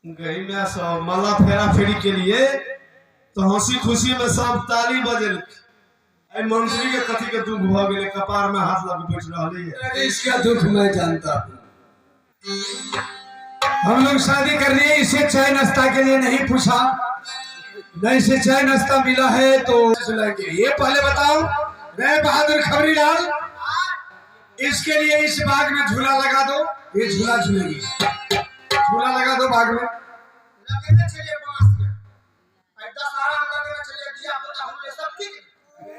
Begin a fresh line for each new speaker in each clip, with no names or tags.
गई में सब मला फेरा फेरी के लिए तो हंसी खुशी में सब ताली बजे। मंत्री के कथी के दुख भ गए, कपार में हाथ लग बैठ रहा है।
इसका दुख मैं जानता हूँ। हम लोग शादी कर लिए, इसे चाय नाश्ता के लिए नहीं पूछा, नहीं से चाय नाश्ता मिला है तो ये पहले बताओ रे बहादुर खबरी लाल, इसके लिए इस बाग में झूला लगा दो। ये झूला झूलेगी, झूला लगा दो बाग में।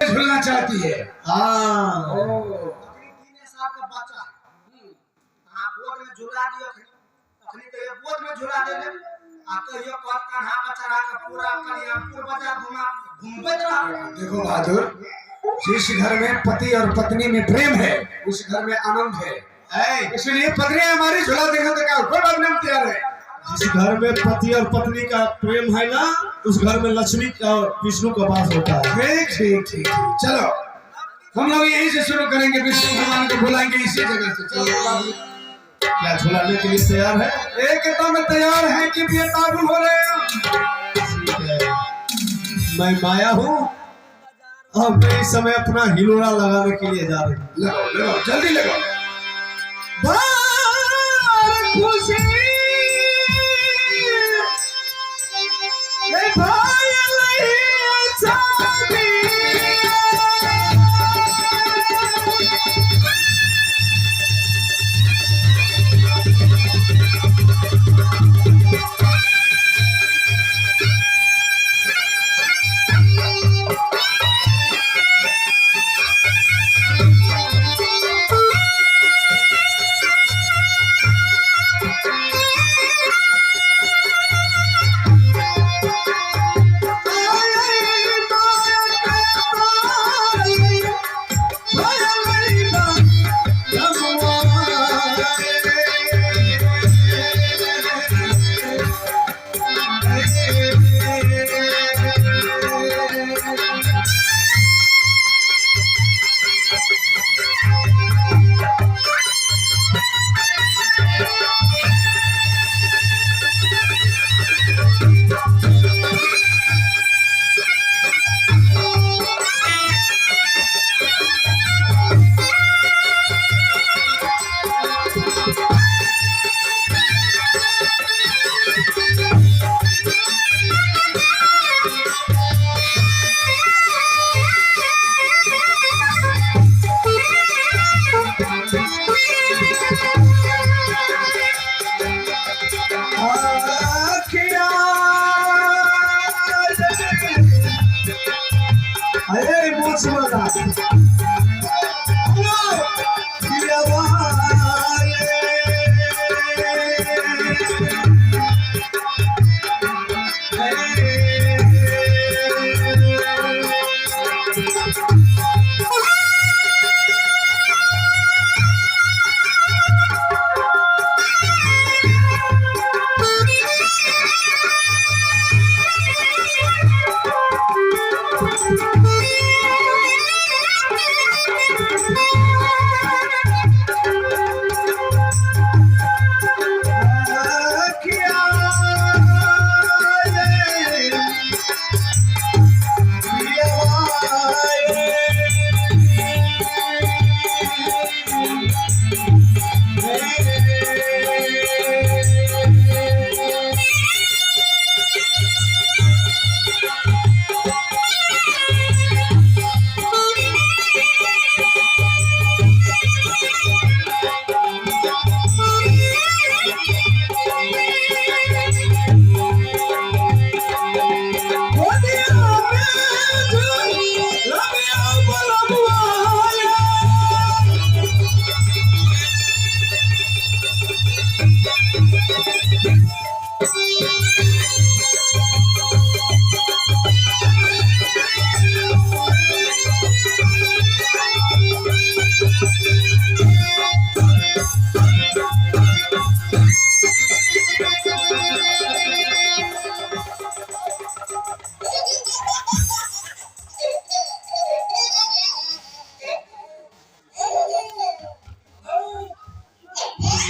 झूलना चाहती है।
हाँ
देखो बहादुर, जिस घर में पति और पत्नी में प्रेम है उस घर में आनंद है। इसलिए पत्नी हमारी झूला देखने का ऊपर बदनाम तैयार है।
जिस घर में पति और पत्नी का प्रेम है ना, उस घर में लक्ष्मी का विष्णु का वास होता है।
ठीक ठीक ठीक, चलो हम लोग यहीं से शुरू करेंगे। विष्णु भगवान को बुलाएंगे इसी जगह से। चलो
क्या झुलाने के लिए तैयार है?
एकदम तैयार है कि बेताबू हो रहे हैं।
मैं माया हूँ, अब मैं इस समय अपना हिलोरा लगाने के लिए जा रही हूँ।
लगाओ लगाओ जल्दी लगाओ।
खुशी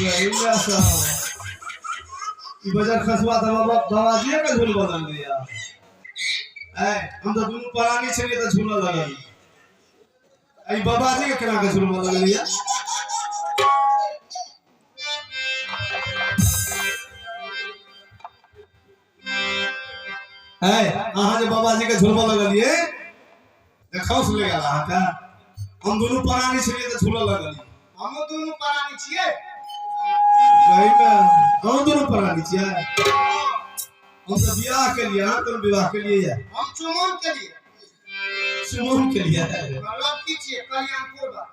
रहीला साहब ई बाजार खसवा था बाबा जी का झूल बदल दिया ए हम तो दोनों परानी छे तो झूला लगल आई बाबा जी के केना के झूल बदल दिया है अहाँ जे बाबा जी के झूल बदल लिए देखौ से ले रहा का हम दोनों परानी छे तो झूला लगल
हम दोनों परानी छिए
कहीं में हम दोनों परानी छिए हम तो विवाह के लिए हम तो विवाह के लिए है
हम चुमन के लिए
सुमन के लिए है
मतलब की छिए कल्याणपुर बा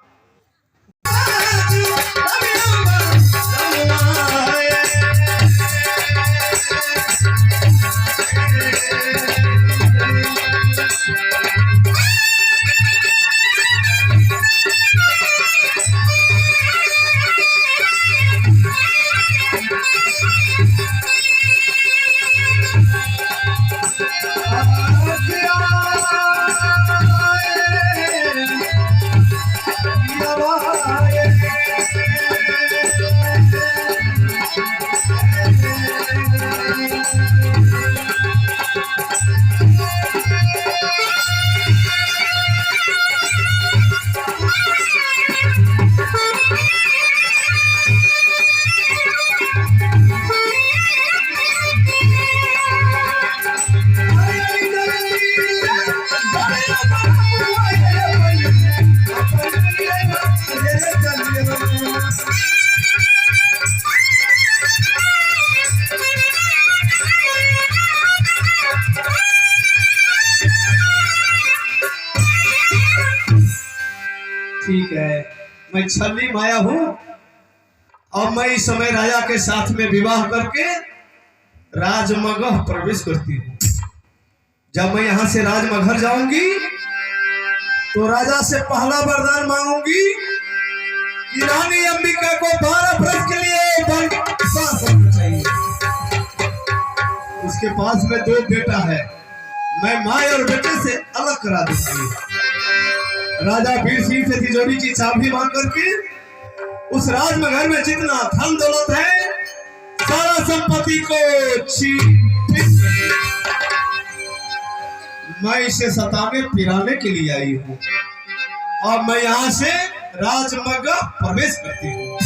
ठीक है मैं छली माया हूँ और मैं इस समय राजा के साथ में विवाह करके राजमगह प्रवेश करती हूँ। जब मैं यहाँ से राजमगह जाऊंगी तो राजा से पहला वरदान मांगूंगी कि रानी अंबिका को 12 वर्ष के लिए वनवास होना चाहिए। उसके पास में 2 बेटा है, मैं माँ और बेटे से अलग करा दूंगी। राजा वीर सिंह से तिजोरी की चाबी मांग करके उस राजमहल में जितना धन दौलत है सारा संपत्ति को मैं इसे सताने पिराने के लिए आई हूँ और मैं यहाँ से राजमगह प्रवेश करती हूँ।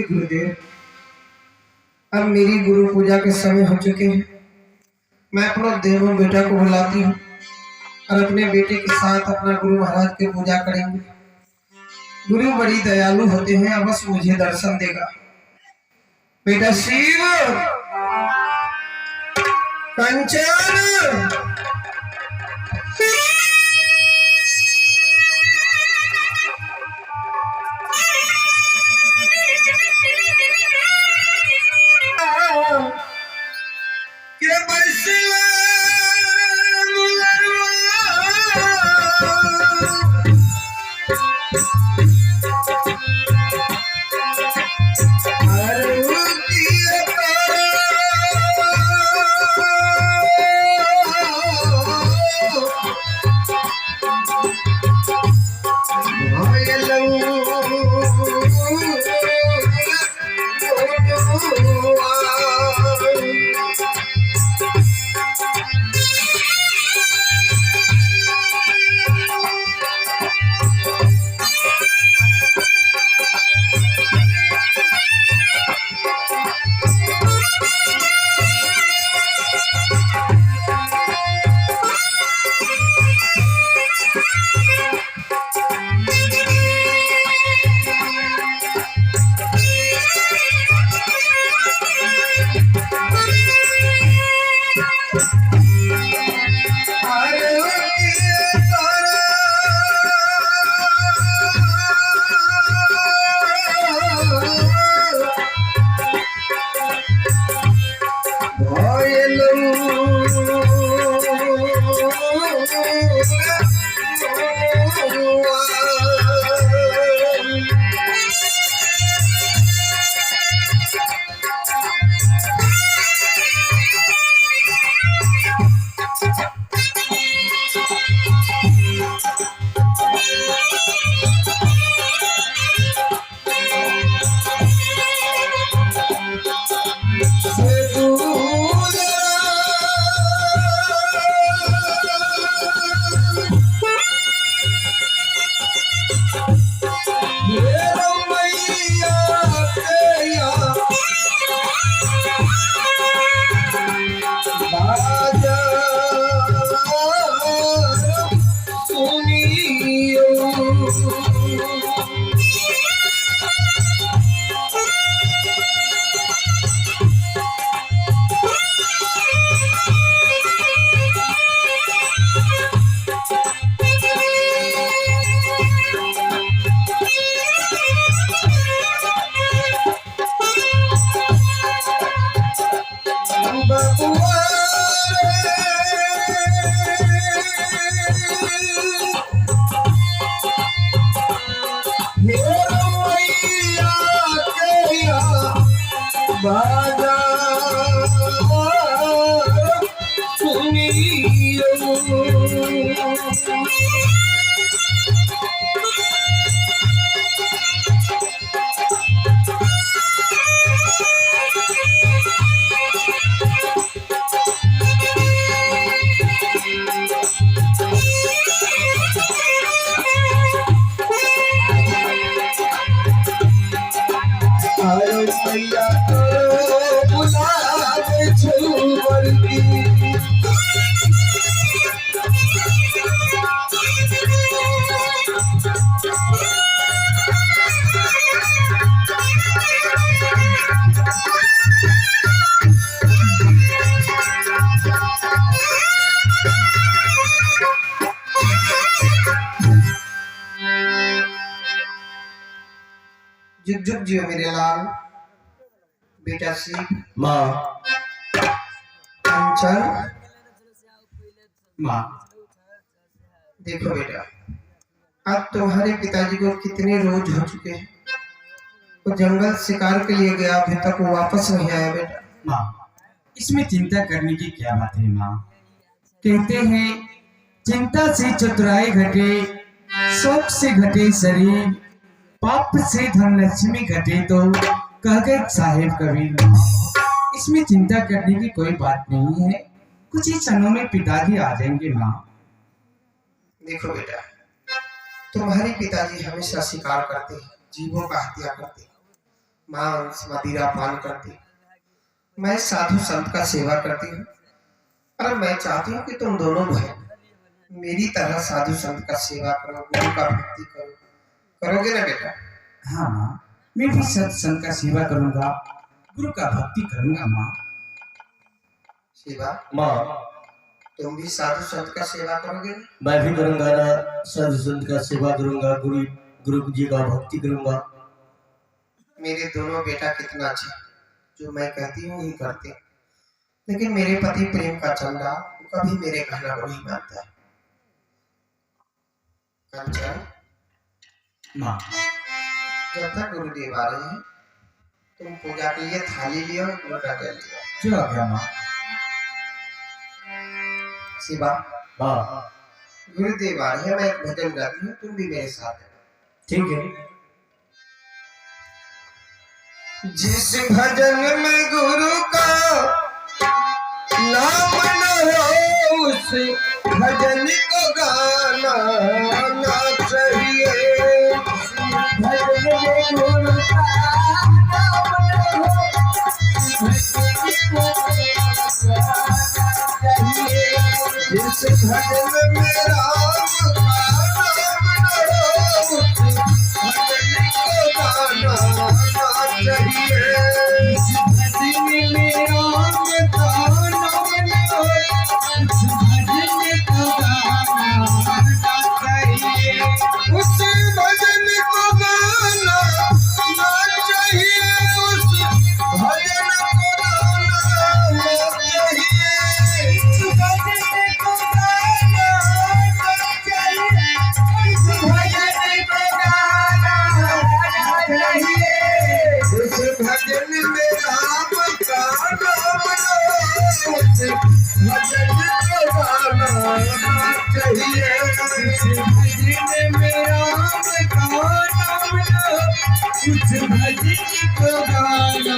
गुरुदेव, अब मेरी गुरु पूजा के समय हो चुके हैं। मैं अपना देवों बेटा को बुलाती हूँ और अपने बेटे के साथ अपना गुरु महाराज की पूजा करेंगे। गुरु बड़ी दयालु होते हैं, अवश्य मुझे दर्शन देगा। बेटा शिव, कंचन,
जुग जुग जियो मेरे लाल बेटा सीख
माँ
कंचन।
माँ
देखो बेटा, अब तुम्हारे पिताजी को कितने रोज हो चुके हैं। वो जंगल शिकार के लिए गया, अभी तक वो वापस नहीं आया बेटा।
माँ, इसमें चिंता करने की क्या बात है माँ। कहते हैं चिंता से चतुराई घटे, शोक से घटे शरीर, पाप से धन लक्ष्मी घटे तो कह गए साहेब कबीर। इसमें चिंता करने की कोई बात नहीं है, कुछ ही क्षणों में पिताजी आ जाएंगे माँ।
देखो बेटा, तुम्हारे पिताजी हमेशा शिकार करते हैं, जीवों का हत्या करते हैं, मांस मदिरा पान करते हैं। मैं साधु संत का सेवा करती हूँ और मैं चाहती हूँ कि तुम दोनों बहन मेरी तरह साधु संत का सेवा करो, गुरु का भक्ति करो। करोगे ना बेटा?
हाँ माँ, मैं भी सत संत का सेवा करूंगा, गुरु का भक्ति करूंगा माँ।
सेवा
माँ
तुम भी साधु संत का सेवा करोगे ना?
मैं भी करूंगा ना, साधु संत का सेवा करूंगा, गुरु जी का भक्ति करूंगा।
मेरे दोनों बेटा कितना अच्छा, जो मैं कहती हूँ ही करते, लेकिन मेरे पति प्रेम का चंदा कभी मेरे कहना को नहीं मानता है। कंचन,
माँ
जब तक गुरुदेव आ रहे हैं तुम पूजा के लिए थाली लियो, लोटा जल लियो।
जो आ गया माँ।
शिवा,
माँ
गुरुदेव आ रहे हैं, मैं एक भजन गाती हूँ, तुम भी मेरे साथ है।
ठीक है।
जिस भजन में गुरु का नाम न हो, उस भजन को गाना ना चाहिए। भजन में गुरु का नाम न हो, उस भजन को गाना जिस भजन में राम का नाम लो, भजन को गाना चाहिए।
भजन में राम का नाम लो, भजन को गाना चाहिए।
उस भजन को गाना चाहिए, उस भजन को गाना चाहिए।
भजन को गाना चाहिए, भजन को गाना चाहिए।
उस भजन में राम का नाम लो, उस भजन को गाना चाहिए।
भजन में राम का नाम लो, उस भजन को गाना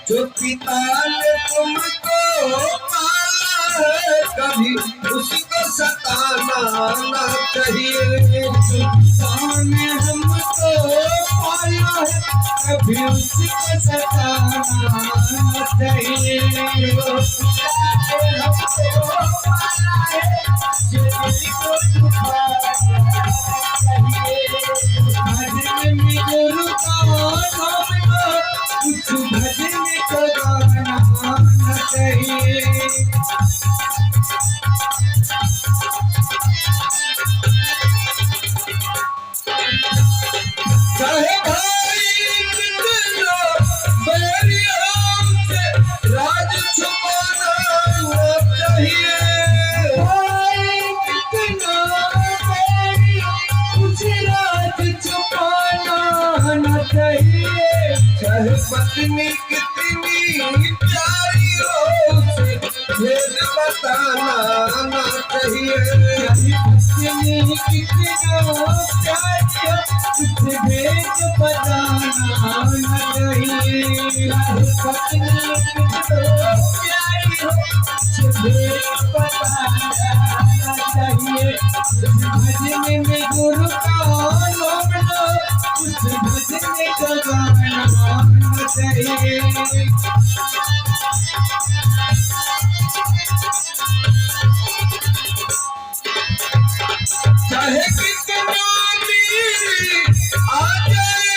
जो पिता ने तुमको पाला है, कभी उसको सताना ना चाहिए।
पिता ने हमको पाला है, कभी उसको सताना न चाहिए। हमको पाला है, जिसको दुखाना चाहिए। भजन में गुरु का नाम लो, उस भजन को गाना चाहिए।
चाहे भाई कितना बैरियों से राज छुपाना ना चाहिए।
भाई कितना बैरियों से राज छुपाना न चाहिए।
चाहे पत्नी कितनी प्यारी हो, उसे भेद बताना ना चाहिए।
कितनी कितना प्यारी कुछ भेद बताना न चाहिए। पत्नी कितना प्यारी हो, कुछ भेद बताना न चाहिए। भजन में गुरु का नाम लो, उस भजन को गाना न चाहिए।
चाहे कितना भी आ जाए,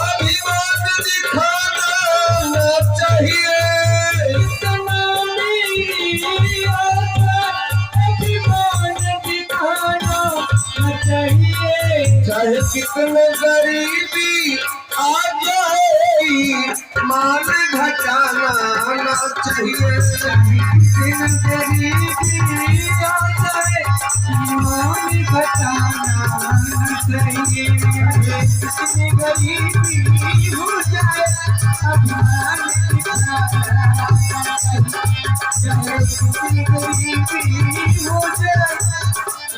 अभिमान दिखाना ना चाहिए।
कितना भी आ जाए, अभिमान दिखाना न चाहिए।
चाहे कितने गरीबी आ जाए, मान घटाना ना चाहिए।
गरीबी आ जाए, ईमान घटाना न चाहिए। कितनी गरीबी हो जाए अभिमान दिखाना चाहिए। कितनी गरीबी हो जाए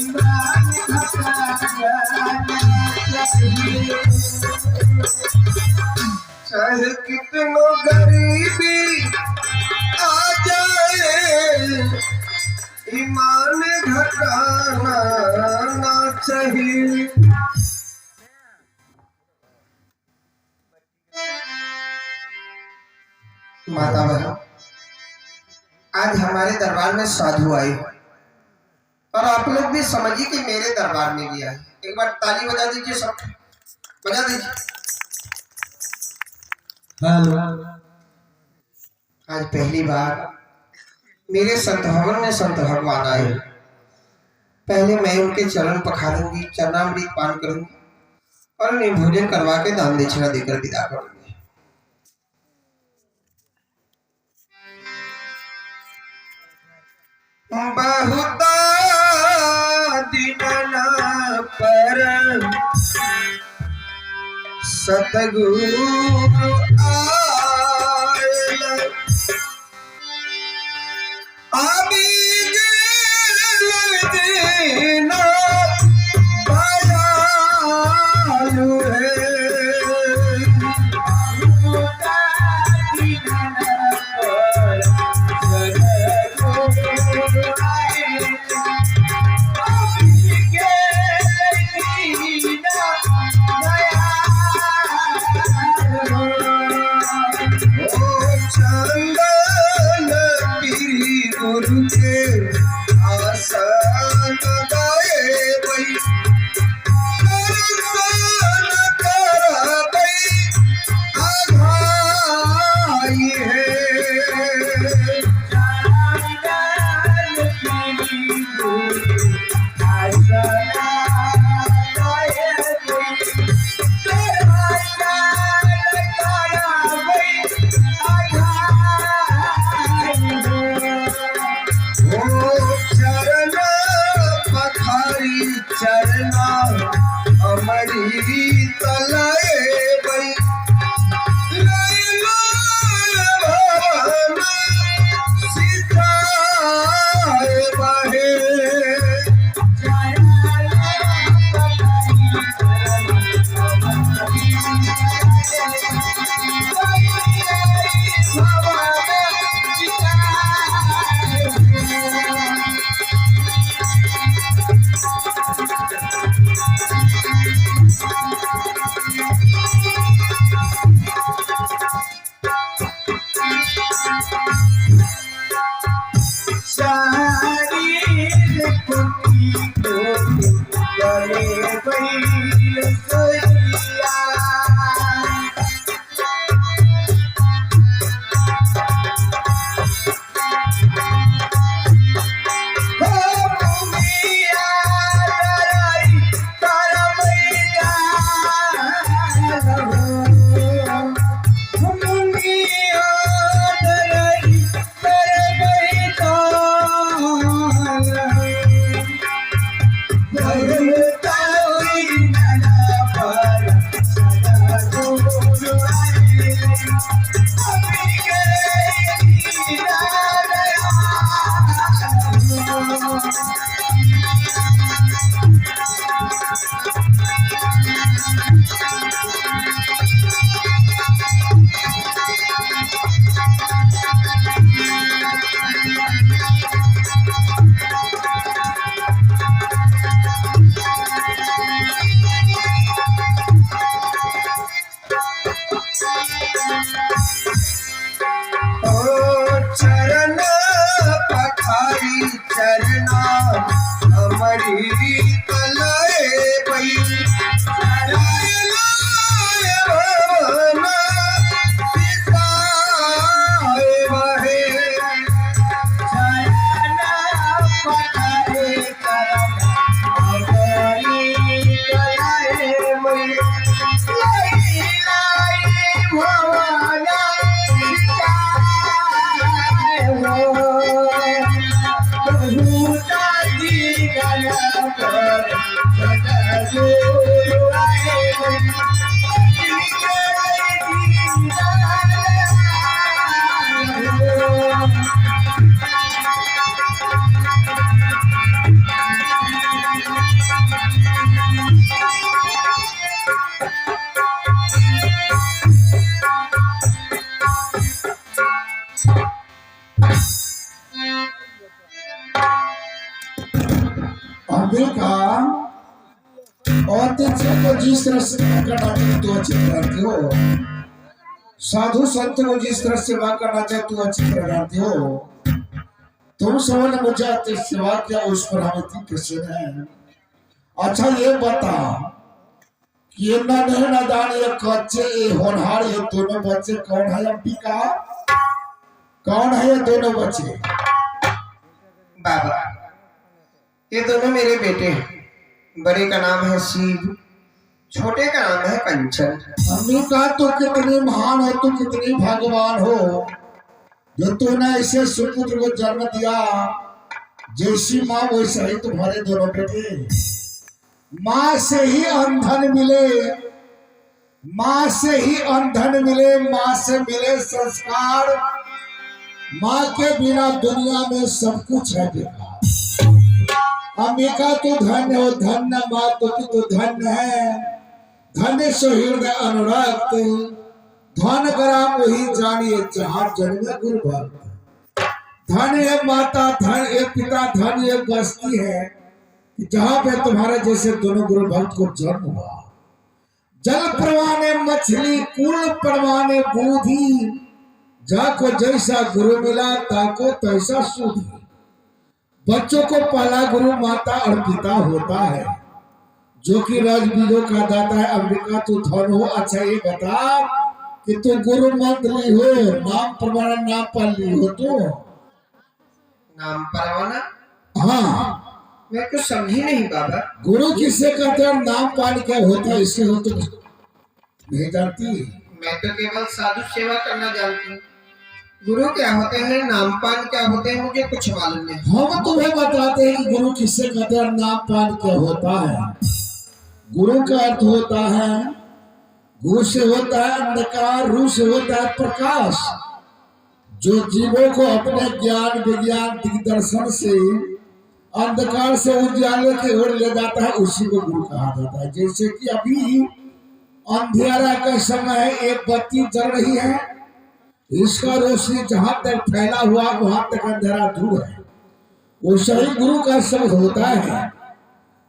ईमान घटाना चाहिए।
चाहे कितनो गरीबी आ जाए ईमान घटाना ना चाहिए। माता बहन, आज हमारे दरबार में साधु आए और आप लोग भी समझिए कि मेरे दरबार में भी आए। एक बार ताली बजा दीजिए, सब बजा दीजिए। आज पहली बार मेरे संत भवन में संत भगवान आए। पहले मैं उनके चरण पखारूंगी, चरणामृत पान करूंगी और उन्हें भोजन करवा के दान दक्षिणा देकर विदा करूंगी। बहुता दिनना पर सतगुरु आयल आबी देना भयालु है। चंदन पीरी गुरु के आसन गाए बई दर्शन करबई आघाई है। चंदन पीरी गुरु आसन गाए बई चरना अमरी तलए बई लैला भवन सिधाए बहे।
बच्चे को जिस तरह से करना चाहिए तू अच्छी करते हो, साधु संत को जिस तरह सेवा करना चाहिए तू अच्छी तरह करते हो। तुम समझ मुझे सेवा क्या उस पर हमें किसी ने। अच्छा ये बता कि ये ना नहीं ना दान ये कच्चे ये होनहार ये दोनों बच्चे कौन है अंबिका, कौन है ये दोनों बच्चे?
बाबा ये दोनों मेरे बेटे हैं। बड़े का नाम है शिव, छोटे का नाम है कंचन।
अंबिका तो कितनी महान हो, तू कितनी भगवान हो जो तूने ऐसे सुपुत्र को जन्म दिया। जैसी माँ वैसा ही तुम्हारे दोनों बेटे। माँ से ही अंधन मिले, माँ से ही अंधन मिले, माँ से मिले संस्कार। माँ के बिना दुनिया में सब कुछ है बेकार। अंबिका तो धन्य हो, धन्य माँ तो धन्य है। धन्य सो हृदय अनुरक्त, धन ग्राम वही जानिए जहाँ जन्म गुरु भक्त। धन ये माता, धन ये पिता, धन ये बस्ती है जहाँ पे तुम्हारे जैसे दोनों गुरु भक्त को जन्म हुआ। जल प्रवाने मछली, कुल प्रवाने बूढ़ी, जाको जैसा गुरु मिला ताको तैसा सूधी। बच्चों को पहला गुरु माता और पिता होता है जो कि राजबीजों का दाता है। अंबिका तू धन हो। अच्छा ये बता कि तू गुरु मंत्र ली हो, नाम परवाना नाम पर ली हो तो?
नाम परवाना?
हाँ
मैं कुछ समझी नहीं बाबा।
गुरु किससे कहते हैं? नाम पान क्या होता है इसके हो तो नहीं जानती?
मैं तो केवल साधु सेवा करना जानती हूँ। गुरु क्या होते हैं, नामपान क्या होते हैं, मुझे कुछ मालूम नहीं।
हम तुम्हें बताते हैं कि गुरु किससे कहते हैं, नाम पान क्या होता है। गुरु का अर्थ होता है, गुरु से होता है अंधकार, रू से होता है प्रकाश। जो जीवों को अपने ज्ञान विज्ञान दिग्दर्शन से अंधकार से उजाले की ओर ले जाता है उसी को गुरु कहा जाता है। जैसे कि अभी अंधेरा का समय है, एक बत्ती जल रही है, इसका रोशनी जहां तक फैला हुआ वहां तक अंधेरा दूर है। वो सही गुरु का शब्द होता है।